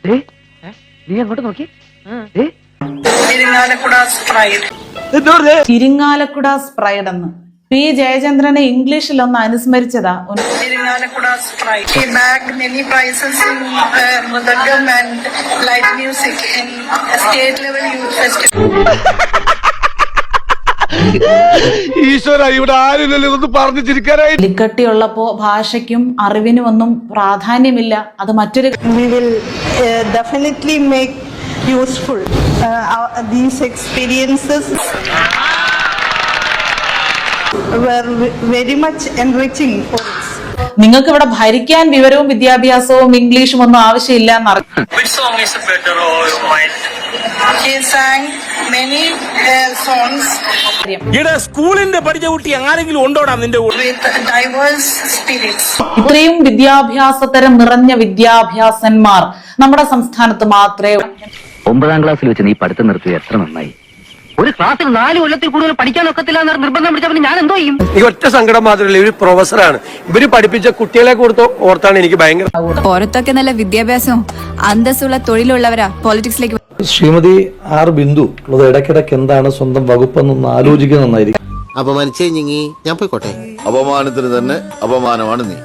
നീ അങ്ങോട്ട് നോക്കി. ഇരിങ്ങാലക്കുട സ്പ്രൈഡ് എന്ന് പി ജയചന്ദ്രനെ ഇംഗ്ലീഷിൽ ഒന്ന് അനുസ്മരിച്ചതാ. ഈശ്വര, ഇവിടെ ആരുമില്ലല്ലോ ഇതൊന്ന് പറഞ്ഞു ചിരിക്കാനായി. ലിക്കട്ടിയുള്ളപ്പോ ഭാഷയ്ക്കും അറിവിനും ഒന്നും പ്രാധാന്യമില്ല. അത് മറ്റൊരു definitely make useful these experiences were very much enriching for us. നിങ്ങൾക്ക് ഇവിടെ ഭരിക്കാൻ വിവരവും വിദ്യാഭ്യാസവും ഇംഗ്ലീഷും ഒന്നും ആവശ്യമില്ല എന്നറിയാം. സ്കൂളിന്റെ പഠിച്ച കുട്ടി ആരെങ്കിലും ഉണ്ടോടാ നിന്റെ കൂടെ? ഇത്രയും വിദ്യാഭ്യാസതരം നിറഞ്ഞ വിദ്യാഭ്യാസന്മാർ നമ്മുടെ സംസ്ഥാനത്ത് മാത്രമേ. 9ാം ക്ലാസ്സിൽ വെച്ച് നീ പഠിത്തം നിർത്തിയത് എത്ര നന്നായി. ഒരു ക്ലാസ്സിൽ 4 കൊല്ലത്തിൽ കൂടുതൽ പഠിക്കാൻ ഒക്കത്തില്ല എന്ന് നിർബന്ധം പിടിച്ചപ്പോൾ ഞാൻ എന്തോ ചെയ്യും? ഈ ഒറ്റ സങ്കടം മാത്രമല്ല, ഇവര് പ്രൊഫസറാണ്. ഇവര് പഠിപ്പിച്ച കുട്ടികളെ കൊടുത്ത് ഓർത്താണ് എനിക്ക് ഭയങ്കര. പുറത്തൊക്കെ നല്ല വിദ്യാഭ്യാസവും അന്തസ്സുള്ള തൊഴിലുള്ളവരാ പോളിറ്റിക്സിലേക്ക്. ശ്രീമതി ആർ ബിന്ദു ഉള്ളത് ഇടയ്ക്കിടയ്ക്ക് എന്താണ് സ്വന്തം വകുപ്പെന്നൊന്ന് ആലോചിക്കുന്നതായിരിക്കും. അപമാനിച്ചേ ഞാൻ പോയിക്കോട്ടെ. അപമാനത്തിന് തന്നെ അപമാനമാണ് നീ.